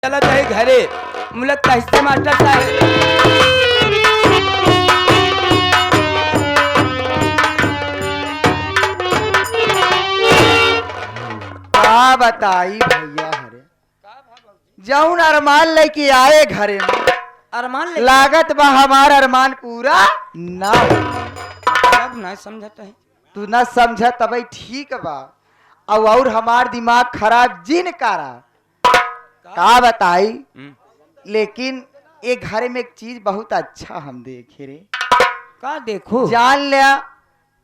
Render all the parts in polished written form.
चला जाए घरे मुलक कहते मास्टर साहब का बताई भैया हरे जौन अरमान लेके आए घरे में अरमान ले लागत बा हमारा अरमान पूरा ना हो। अब ना समझता है तू ना समझ तब ठीक बा और हमार दिमाग खराब जिन करा का बताई। लेकिन ये घर में एक चीज बहुत अच्छा हम देखे रे का देखो जान लिया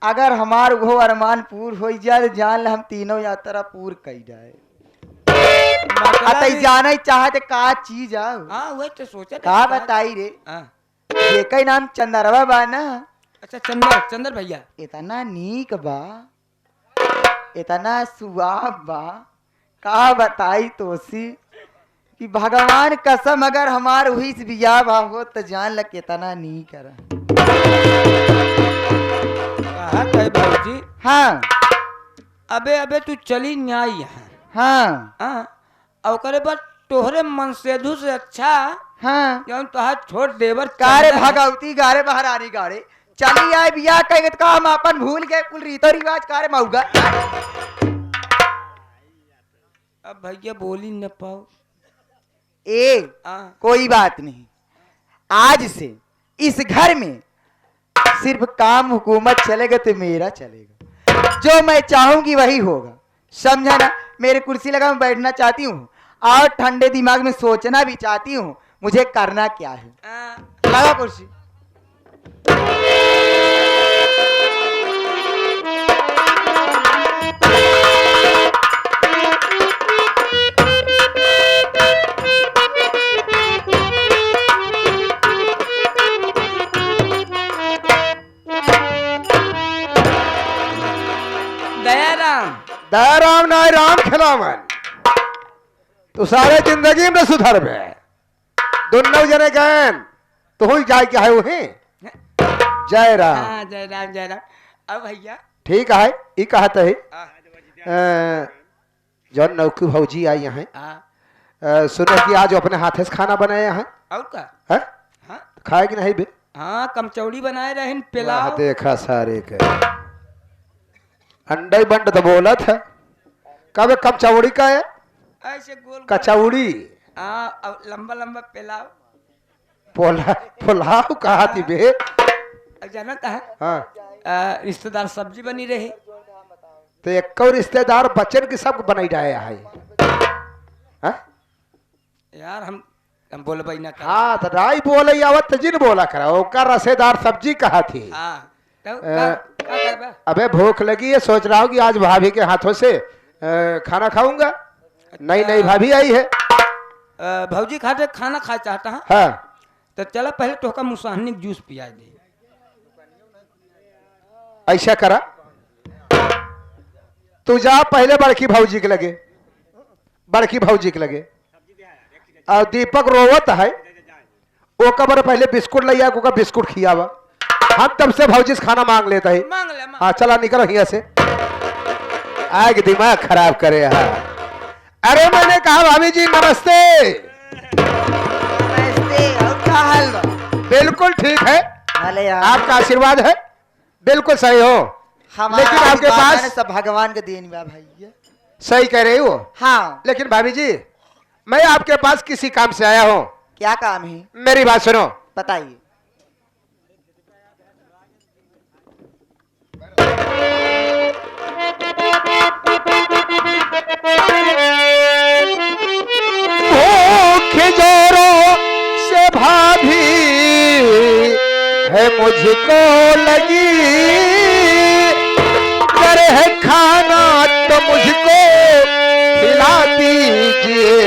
अगर हमार वो अरमान पूर हो जाए जान ले हम तीनों यात्रा पूर कर जाए अतई जाना ही चाहते का चीज आओ हाँ वही तो सोचा का बताई रे एक नाम चंदरवा बा ना। अच्छा चंदर चंदर भैया इतना नीक बा इतना सुहाव बा का बताई तोसी कि भगवान कसम अगर हमार हुई से बियाह बा हो तो जान लग कितना नीक रहा। कहा कहे भाजी हाँ अबे अबे तू चली न्याय यहाँ हाँ हाँ और करे बस तोहरे मन सेधु से अच्छा हाँ जौन तुहार छोट देवर कारे चंदर है। भगवती गारे महारानी गारे चली आए बियाह कहे तो हम अपन भूल गए कुल रीतो रिवाज कारे मऊगा। अब भैया बोली न पाओ ए कोई बात नहीं आज से इस घर में सिर्फ काम हुकूमत चलेगा तो मेरा चलेगा जो मैं चाहूंगी वही होगा समझा ना। मेरे कुर्सी लगा मैं बैठना चाहती हूँ और ठंडे दिमाग में सोचना भी चाहती हूँ मुझे करना क्या है। लगा कुर्सी दयाराम नाय राम खिलावन तू सारे जिंदगी में सुधर बे दोनों जने गए तो हो जाए क्या है वही जय राम। हाँ जय राम जय राम। अब भैया ठीक है ये कहते है जौन नौकी भौजी आई यहाँ सुने कि आज अपने हाथे से खाना बनाया है और का है? हाँ खाए कि नहीं बे हाँ कमचौड़ी बनाए रहे वाह, पिलाओ देखा सारे के अंडे बंड तो बोला था कब कब चौड़ी का है ऐसे गोल कचौड़ी हाँ अब लंबा लंबा पिलाओ पोला पुलाव कहा थी बे अब जाना कहा हाँ रिश्तेदार सब्जी बनी रही तो एक और रिश्तेदार बच्चन की सब बनाई जाए है हाँ? यार हम बोलबई ना कहा हाँ तो राई बोले आवत जिन बोला करा ओकर रसेदार सब्जी कहा थी। हाँ तो का करबा अबे भूख लगी है सोच रहा हूँ कि आज भाभी के हाथों से खाना खाऊंगा। नई नई भाभी आई है भौजी खाते खाना खा चाहता है हाँ तो चला पहले टोका मुसाहनी जूस पिया दे ऐसा करा तू जा पहले बड़की भौजी के लगे बड़की भौजी के लगे और दीपक रोवत है वो कबर पहले बिस्कुट लिया को बिस्कुट खियावा हम तब से भौजी से खाना मांग लेता है। मांग ले हाँ चला निकल यहाँ से आग दिमाग खराब करे। हाँ अरे मैंने कहा भाभी जी नमस्ते। नमस्ते और क्या हाल बा? बिल्कुल ठीक है भले यार आपका आशीर्वाद है बिल्कुल सही हो हमारा लेकिन आपके आशीर्वाद पास है, सब भगवान के देन बा भैया। सही कह रही हो हाँ लेकिन भाभी जी मैं आपके पास किसी काम से आया हूँ। क्या काम है मेरी बात सुनो बताइए। भूख जोरों से भाभी है मुझको लगी कर है खाना तो मुझको खिला दीजिए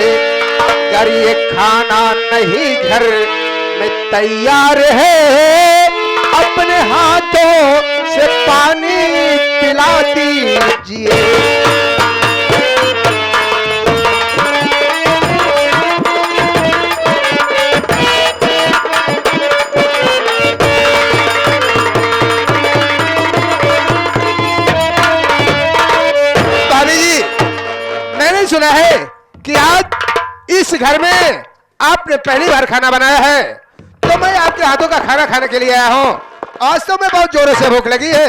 अगर ये खाना नहीं घर में तैयार है अपने हाथों से पानी पिला दीजिए। सुना है कि आज इस इस घर में आपने पहली बार खाना बनाया है तो मैं आपके हाथों का खाना खाने के लिए आया हूँ। आज तो मैं बहुत जोरों से भूख लगी है।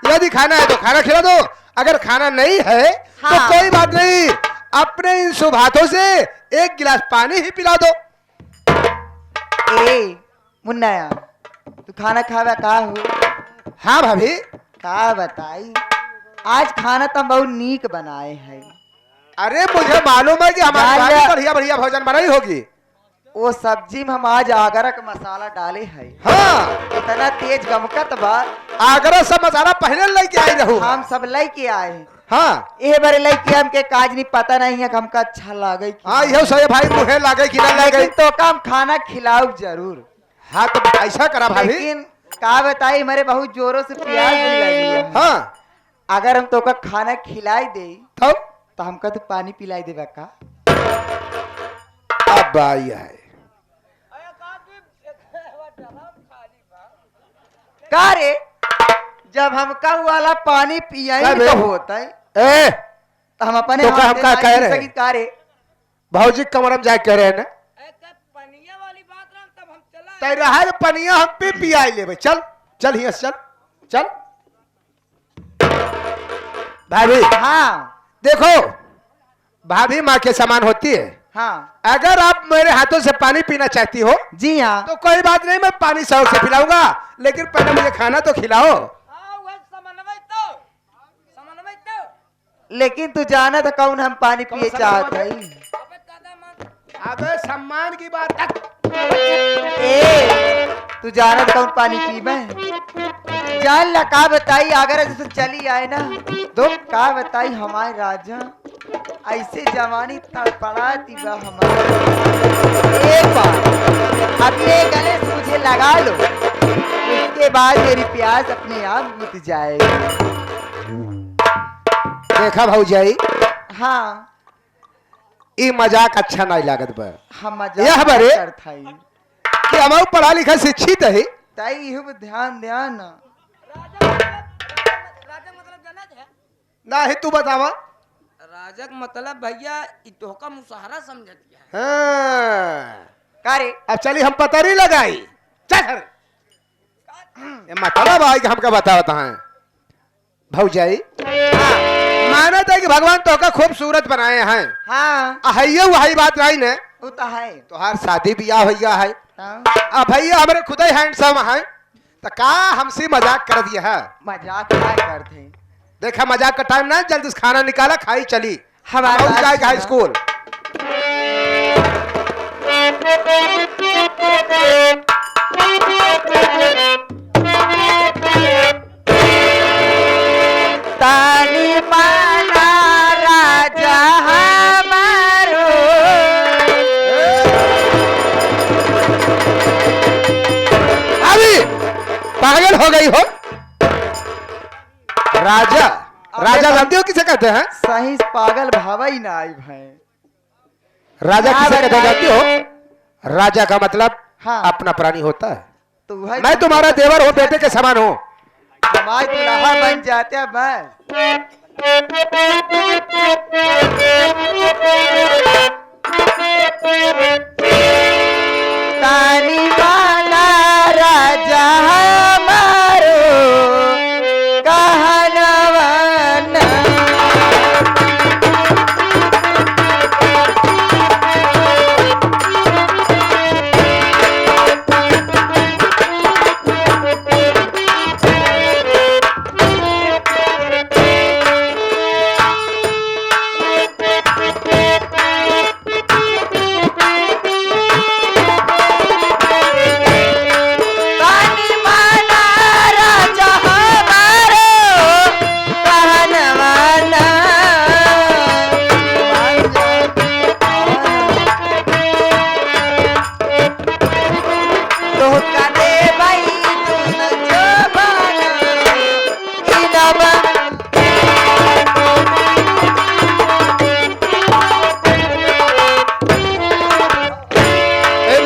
यदि खाना है तो खाना खिला दो, अगर खाना नहीं है तो हाँ। कोई बात नहीं, अपने इन शुभ हाथों से एक गिलास पानी ही पिला दो। ए मुन्नाया, तू खाना खावा का हो? हाँ भाभी। का बताई, आज खाना तो बहुत नीक बनाए है। अरे मुझे मालूम है कि हमारी दाल- भाभी बढ़िया बढ़िया भोजन बनाई होगी। वो सब्जी में हम आज आगरा का मसाला डाले है, हाँ, इतना तेज गमकत बा। आगरा सब मसाला पहले लेके आई रहू। हम सब लेके आए हैं। हाँ ए बारे लेके हमके काज नहीं पता नहीं है कि हमका अच्छा लागे कि हाँ, यह सही भाई, मुहे लागे कि ना लागे। लेकिन तो काम खाना खिलाओ जरूर। हाँ तो ऐसा करा भाभी। लेकिन का बताई, मेरे बहुत जोरों से प्यास भी लगी है। हाँ अगर हम तो का खाना खिलाई दे तब तो हमका तो पानी पिलाई देबा का? अब आई है। का रे, जब हमका वाला पानी पियाई बे? तो होता है ए तो हम अपने तो का हाथ हम से का नहीं कह पी रहे हैं? सकी का रे? भाजी कमरम जाए कह रहे हैं ना, तय रहा है पनिया हम पे पियाई लेबे। चल चल हिया चल चल भाभी। हाँ देखो भाभी माँ के समान होती है। हाँ अगर आप मेरे हाथों से पानी पीना चाहती हो जी हाँ। तो कोई बात नहीं, मैं पानी शौक से पिलाऊंगा, लेकिन पहले मुझे खाना तो खिलाओ। लेकिन तू जाना था कौन हम पानी पिए सा चाहते बात हैं? अबे सम्मान की बात है। ए तू जाना था कौन पानी पी मैं? जान ला का बताई, अगर जैसे चली आए ना तो का बताई, हमारे राजा ऐसे जवानी तड़पड़ाती बा हमारे। एक बार अब ये गले से मुझे लगा लो, उसके बाद मेरी प्यास अपने आप बुझ जाएगी। देखा भाऊजाई, हाँ ये मजाक अच्छा नहीं लागत बा। हम यह बरे? मजाक करत हई। कि हम पढ़ा लिखा शिक्षित है। ताई इहो पे ध्यान ध्यान ना। ना ही तू बतावा। राजक मतलब भैया इतोका मुसहरा समझती है। हाँ। का रे? अब चली हम पता नहीं लगाई। चल घर। ये मतलब आई कि हमका बतावता है भाऊजाई। माना था कि भगवान तो का खूबसूरत बनाए हैं। हाँ अहियो वही बात रही ने, वो तो है। तोहार शादी ब्याह हो गया है। हाँ, अब भैया हमारे खुद ही हैंडसम है, तो का हमसे मजाक कर दिया है। मजाक क्या करते हैं? देखा मजाक का टाइम ना, जल्दी से खाना निकाला, खाई चली। हमारा हम जाएगा हाई अच्छा। स्कूल। तानी माना राजा हमारो। अभी पागल हो गई हो। राजा, राजा जानते हो किसे कहते हैं? सही पागल भावा ही ना आई भाई। राजा हाँ, किसे कहते हैं बताइए। जानती हो? राजा का मतलब हाँ। अपना प्राणी होता है। तो वही मैं तुम्हारा देवर हूँ, बेटे के समान हूँ। हमारे दुल्हा बन जाते हैं बस। तानी माना राजा हमारो कहनवाना। तानी माना राजा हमारो कहनवाना। तो कदे भाई तुम जमाना इनबा।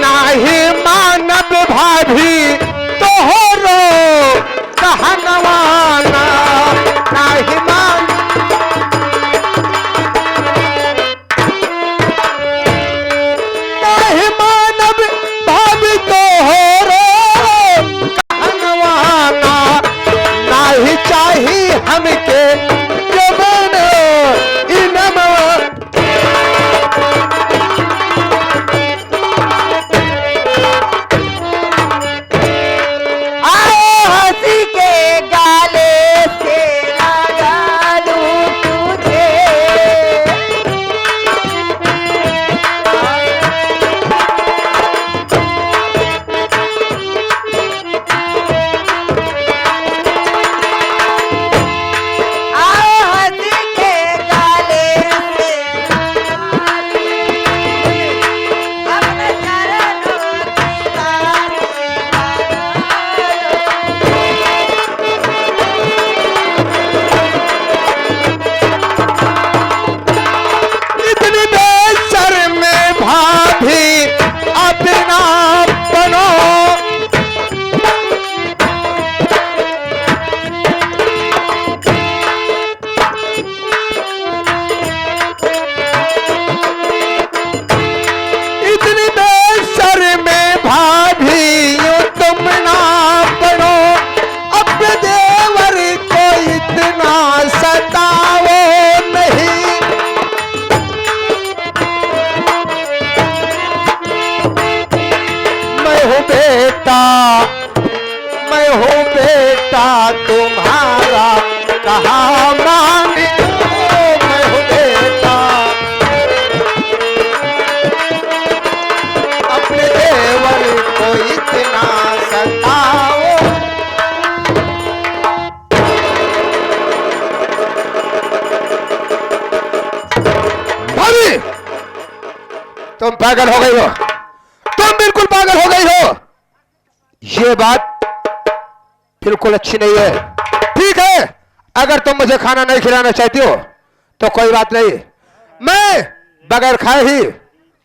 नाही मानव भाभी तोहरो कहनवाना। नाही मान मैं हूँ बेटा तुम्हारा, कहा माने मैं हूँ बेटा। अपने देवर को इतना सताओ। भाभी, तुम पागल हो गई हो, तुम बिल्कुल पागल हो गई हो। ये बात बिल्कुल अच्छी नहीं है। ठीक है, अगर तुम मुझे खाना नहीं खिलाना चाहती हो तो कोई बात नहीं, मैं बगैर खाए ही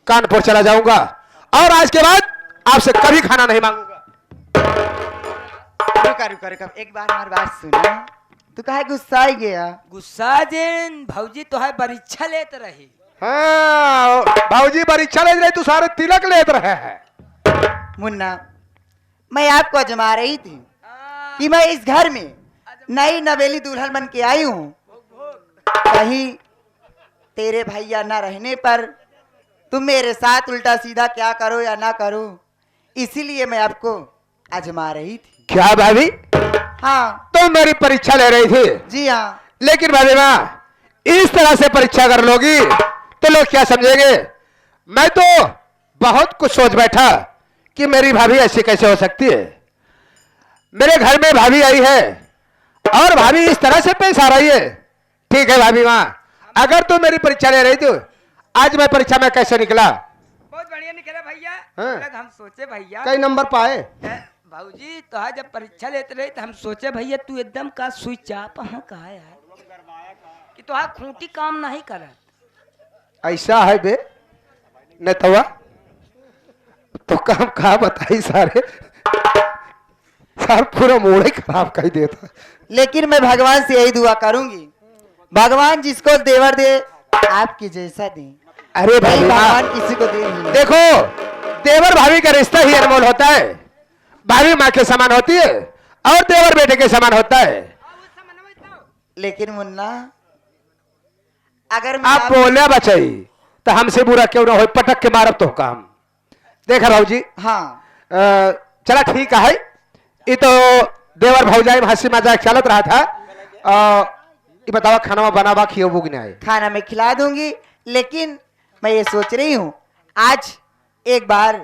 कानपुर चला जाऊंगा और आज के बाद आपसे कभी खाना नहीं मांगूंगा। रुका रुका रुका, एक बार हमारी बात सुना। तू काहे गुस्सा ही गया? गुस्सा जेन भौजी तो है परीक्षा लेते रही। हाँ, भाऊजी परीक्षा ले रहे, तू सारे तिलक लेते रहे हैं। मुन्ना, मैं आपको अजमा रही थी कि मैं इस घर में नई नवेली दुल्हन बन के आई हूँ। कहीं तेरे भैया ना रहने पर तुम मेरे साथ उल्टा सीधा क्या करो या ना करो, इसीलिए मैं आपको आजमा रही थी। क्या भाभी? हाँ। तुम मेरी परीक्षा ले रही थी? जी हाँ। लेकिन भाभी माँ, इस तरह से परीक्षा कर लोगी तो लोग क्या समझेंगे? मैं तो बहुत कुछ सोच बैठा कि मेरी भाभी ऐसी कैसे हो सकती है। मेरे घर में भाभी आई है और भाभी इस तरह से पेश आ रही है। ठीक है भाभी माँ, अगर तुम मेरी परीक्षा ले रही थी, आज मैं परीक्षा में कैसे निकला? बहुत बढ़िया निकला भैया। हाँ। अलग हम सोचे भैया कई नंबर पाए? भाऊजी तो है जब परीक्षा लेते रहे तो हम सोचे भैया तू एकदम का सुई चाप हाँ कहा यार कि तो हाँ खूंटी काम नहीं करत। ऐसा है बे नेतवा, तो काम कहा बताई सारे सार पूरा मोड़ ही खराब कर देता। लेकिन मैं भगवान से यही दुआ करूंगी, भगवान जिसको देवर दे आपकी जैसा दे। अरे भाई भगवान किसी को दे नहीं। देखो, देवर भाभी का रिश्ता ही अनमोल होता है। भाभी माँ के समान होती है और देवर बेटे के समान होता है। लेकिन मुन्ना, अगर आप बोले बचाई तो हमसे बुरा क्यों ना हो, पटक के मारब तो काम। देखा भाऊ जी, हाँ चला ठीक है। ये तो देवर भौजाई में हंसी मजाक चलत रहा था। ये बताओ खाना बनावा खियोबू कि नहीं? खाना मैं खिला दूंगी, लेकिन मैं ये सोच रही हूँ आज एक बार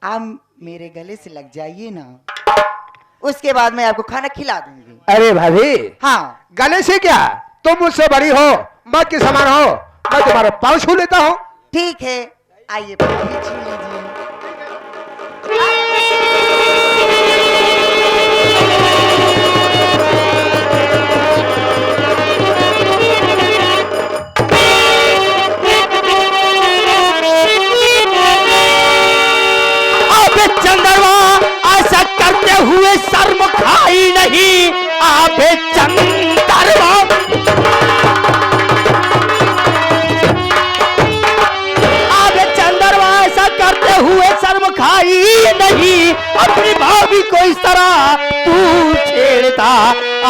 आप मेरे गले से लग जाइए ना, उसके बाद मैं आपको खाना खिला दूंगी। अरे भाभी, हाँ। गले से क्या? तुम मुझसे बड़ी हो, माँ के समान हो, मैं तुम्हारे पाँव छू लेता हूँ। ठीक है, आइए पाँव ही छू लीजिए। ऐसा करते हुए शर्म खाई नहीं। आबे चंदरवा, आबे चंदरवा, ऐसा करते हुए शर्म खाई नहीं। अपनी भाभी को इस तरह तू छेड़ता,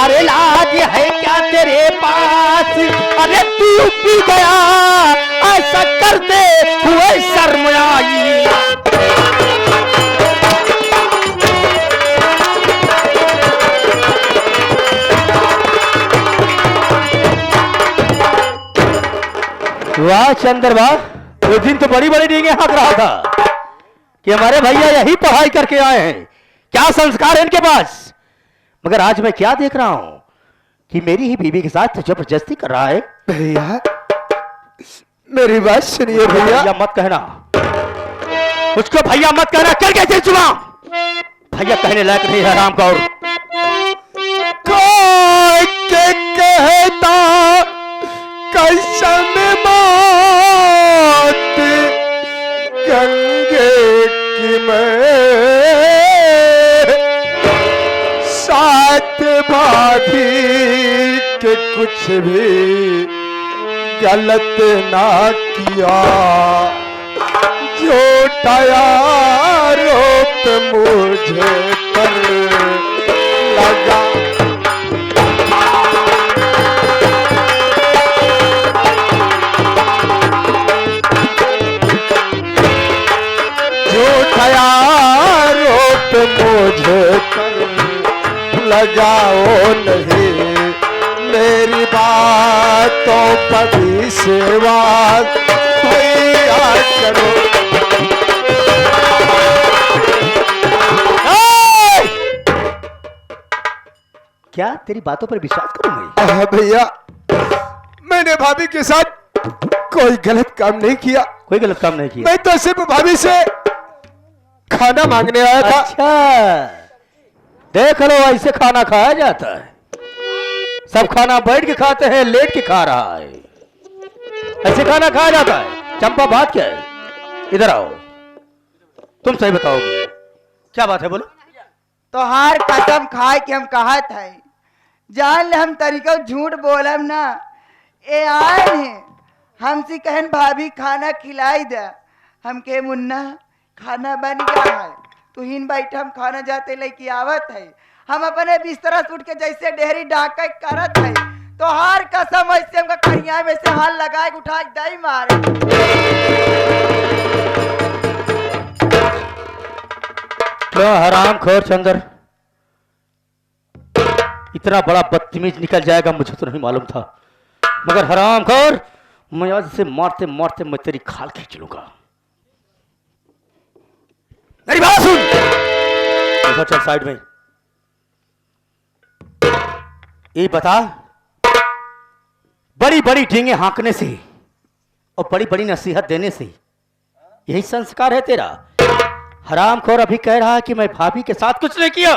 अरे लाज है क्या तेरे पास? अरे तू पी गया, ऐसा करते हुए शर्म आई। वाह चंद्रमा, वो दिन तो बड़ी बड़ी डींगे हाँक रहा था कि हमारे भैया यही पढ़ाई करके आए हैं, क्या संस्कार है इनके पास। मगर आज मैं क्या देख रहा हूं कि मेरी ही बीवी के साथ जबरदस्ती कर रहा है। भैया मेरी बात सुनिए भैया। भैया मत कहना, उसको भैया मत कहना, कर कैसे चुना? भैया कहने लायक नहीं है राम कौर। कोई के कहता कसम मौत गंगे की मैं साथ भाभी के कुछ भी गलत ना किया। झूठाया रोप मुझे पर लगा। झूठाया रोप मुझे कर लगाओ नहीं, मेरी बातों पर विश्वास भैया करो। क्या तेरी बातों पर विश्वास करूं मैं? भैया मैंने भाभी के साथ कोई गलत काम नहीं किया। कोई गलत काम नहीं किया। मैं तो सिर्फ भाभी से खाना मांगने आया था। अच्छा, देख लो ऐसे खाना खाया जाता है। सब खाना बैठ के खाते हैं, लेट के खा रहा है। ऐसे खाना खाया जाता है? चंपा बात क्या है? इधर आओ, तुम सही बताओगे क्या बात है, बोलो। तोहार कसम खाए कि हम कहा था, जान ले हम तरीका झूठ बोलब ना। ए आए हैं हमसे कहन भाभी खाना खिलाई दे, हम के मुन्ना खाना बन गया है, तू हिन बैठा हम खाना जाते लेके आवत है। हम अपने बिस्तरा उठ के जैसे डेहरी डाका करत है, तो हार कसम ऐसे हमका करिया में से हाल लगा के उठा के दई मारे। लो हराम खोर चंदर, इतना बड़ा बदतमीज निकल जाएगा मुझे तो नहीं मालूम था, मगर हराम खोर मैं आज से मारते मारते मैं तेरी खाल खींच लूंगा। मेरी बात सुन, इधर चल साइड में। ये बता, बड़ी बड़ी डींगे हाँकने से और बड़ी बड़ी नसीहत देने से यही संस्कार है तेरा? हरामखोर अभी कह रहा है कि मैं भाभी के साथ कुछ नहीं किया।